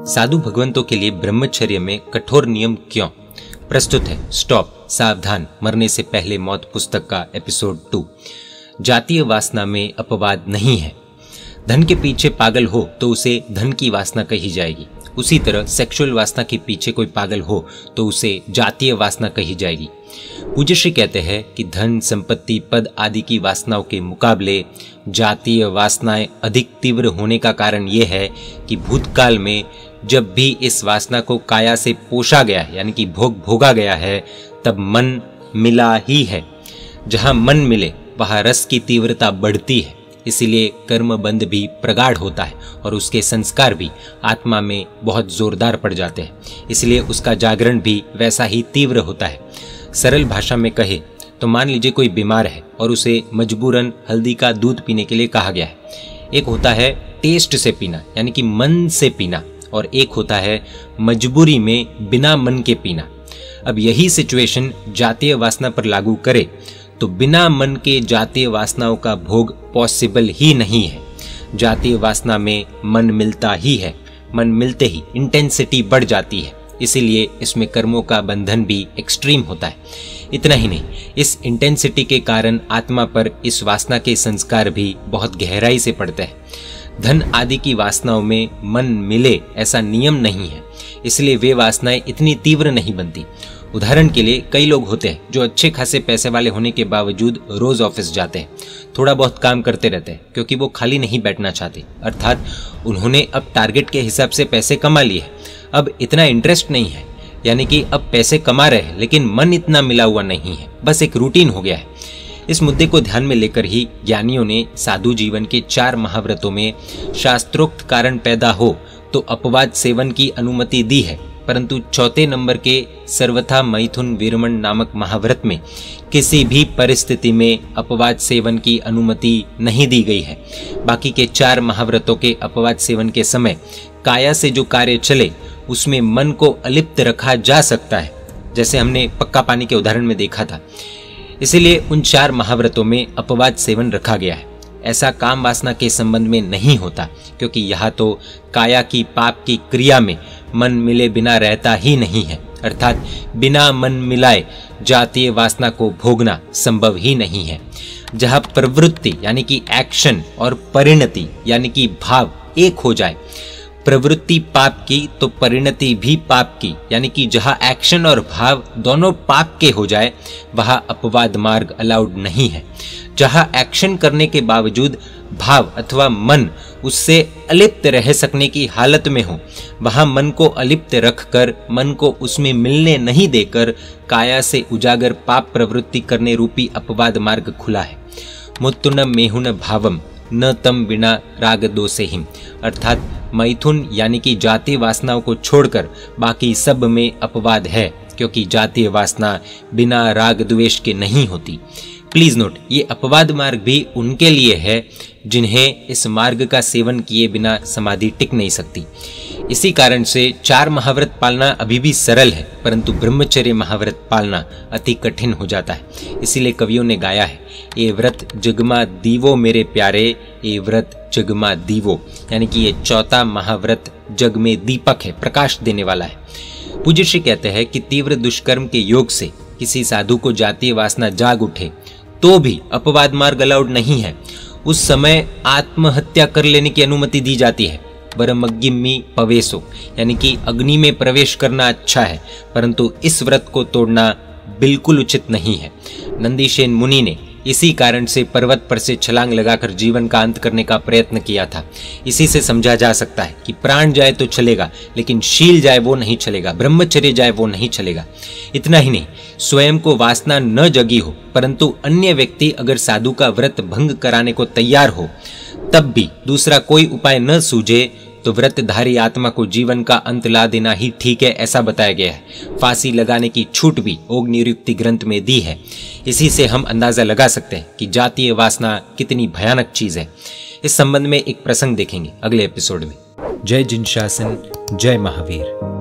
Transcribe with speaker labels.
Speaker 1: साधु भगवंतों के लिए ब्रह्मचर्य में कठोर नियम क्यों? प्रस्तुत है स्टॉप सावधान मरने से पहले मौत पुस्तक का एपिसोड 2। जातीय वासना में अपवाद नहीं है। धन के पीछे पागल हो तो उसे धन की वासना कही जाएगी। उसी तरह सेक्सुअल वासना के पीछे कोई पागल हो तो उसे जातीय वासना कही जाएगी। पूज्य श्री कहते हैं कि धन, संपत्ति, पद आदि की वासनाओं के मुकाबले जातीय वासनाएं अधिक तीव्र होने का कारण यह है कि भूतकाल में जब भी इस वासना को काया से पोषा गया है, यानी कि भोगा गया है, तब मन मिला ही है। जहां मन मिले वहां रस की तीव्रता बढ़ती है, इसीलिए कर्म बंध भी प्रगाढ़ होता है और उसके संस्कार भी आत्मा में बहुत जोरदार पड़ जाते हैं, इसलिए उसका जागरण भी वैसा ही तीव्र होता है। सरल भाषा में कहे तो मान लीजिए कोई बीमार है और उसे मजबूरन हल्दी का दूध पीने के लिए कहा गया है। एक होता है टेस्ट से पीना, यानी कि मन से पीना, और एक होता है मजबूरी में बिना मन के पीना। अब यही सिचुएशन जातीय वासना पर लागू करे तो बिना मन के जातीय वासनाओं का भोग पॉसिबल ही नहीं है। जातीय वासना में मन मिलता ही है, मन मिलते ही इंटेंसिटी बढ़ जाती है, इसीलिए इसमें कर्मों का बंधन भी एक्सट्रीम होता है। इतना ही नहीं, इस इंटेंसिटी के कारण आत्मा पर इस वासना के संस्कार भी बहुत गहराई से पड़ते हैं। धन आदि की वासनाओं में मन मिले ऐसा नियम नहीं है, इसलिए वे वासनाएं इतनी तीव्र नहीं बनती। उदाहरण के लिए कई लोग होते हैं जो अच्छे खासे पैसे वाले होने के बावजूद रोज ऑफिस जाते हैं, थोड़ा बहुत काम करते रहते हैं क्योंकि वो खाली नहीं बैठना चाहते, अर्थात उन्होंने अब टारगेट के हिसाब से पैसे कमा लिए, अब इतना इंटरेस्ट नहीं है, यानी कि अब पैसे कमा रहे हैं लेकिन मन इतना मिला हुआ नहीं है, बस एक रूटीन हो गया है। इस मुद्दे को ध्यान में लेकर ही ज्ञानियों ने साधु जीवन के 4 महाव्रतों में शास्त्रोक्त कारण पैदा हो तो अपवाद सेवन की अनुमति दी है, परंतु 4 नंबर के सर्वथा मैथुन वीरमण नामक महाव्रत में किसी भी परिस्थिति में अपवाद सेवन की अनुमति नहीं दी गई है। बाकी के 4 महाव्रतों के अपवाद सेवन के समय काया से जो कार्य चले उसमें मन को अलिप्त रखा जा सकता है, जैसे हमने पक्का पानी के उदाहरण में देखा था। इसीलिए उन 4 महाव्रतों में अपवाद सेवन रखा गया है। ऐसा काम वासना के संबंध में नहीं होता, क्योंकि यहाँ तो काया की पाप की क्रिया में मन मिले बिना रहता ही नहीं है, अर्थात बिना मन मिलाए जातीय वासना को भोगना संभव ही नहीं है। जहाँ प्रवृत्ति यानी कि एक्शन और परिणति यानी कि भाव एक हो जाए, प्रवृत्ति पाप की तो परिणति भी पाप की, यानी कि जहाँ एक्शन और भाव दोनों पाप के हो जाए वहाँ अपवाद मार्ग अलाउड नहीं है। जहाँ एक्शन करने के बावजूद भाव अथवा मन उससे अलिप्त रह सकने की हालत में हो, वहाँ मन को अलिप्त रखकर, मन को उसमें मिलने नहीं देकर काया से उजागर पाप प्रवृत्ति करने रूपी अपवाद मार्ग खुला है। मुत्तुन मेहुन भावम न तम बिना राग दोषेहिम, अर्थात मैथुन यानी कि जातीय वासनाओं को छोड़कर बाकी सब में अपवाद है, क्योंकि जातीय वासना बिना राग द्वेष के नहीं होती। प्लीज नोट, ये अपवाद मार्ग भी उनके लिए है जिन्हें इस मार्ग का सेवन किए बिना समाधि टिक नहीं सकती। इसी कारण से 4 महाव्रत पालना अभी भी सरल है, परंतु ब्रह्मचर्य महाव्रत पालना अति कठिन हो जाता है। इसीलिए कवियों ने गाया है, ये व्रत जगमा दीवो मेरे प्यारे, ये व्रत जगमा दीवो, यानी कि ये 4था महाव्रत जग में दीपक है, प्रकाश देने वाला है। पूज्य श्री कहते हैं कि तीव्र दुष्कर्म के योग से किसी साधु को जातीय वासना जाग उठे तो भी अपवाद मार्ग अलाउड नहीं है। उस समय आत्महत्या कर लेने की अनुमति दी जाती है। बरमग्गिम्मी पवेशो, यानी कि अग्नि में प्रवेश करना अच्छा है, परंतु इस व्रत को तोड़ना बिल्कुल उचित नहीं है। नंदीसेन मुनि ने इसी कारण से पर्वत पर से छलांग लगाकर जीवन का अंत करने का प्रयत्न किया था। इसी से समझा जा सकता है कि प्राण जाए तो चलेगा, लेकिन शील जाए वो नहीं चलेगा, ब्रह्मचर्य जाए वो नहीं चलेगा। इतना ही नहीं, स्वयं को वासना न जगी हो परंतु अन्य व्यक्ति अगर साधु का व्रत भंग कराने को तैयार हो, तब भी दूसरा कोई उपाय न सूझे तो व्रतधारी आत्मा को जीवन का अंत ला देना ही ठीक है, ऐसा बताया गया है। फांसी लगाने की छूट भी ओग निरुक्ति ग्रंथ में दी है। इसी से हम अंदाजा लगा सकते हैं कि जातीय वासना कितनी भयानक चीज है। इस संबंध में एक प्रसंग देखेंगे अगले एपिसोड में। जय जिन शासन, जय महावीर।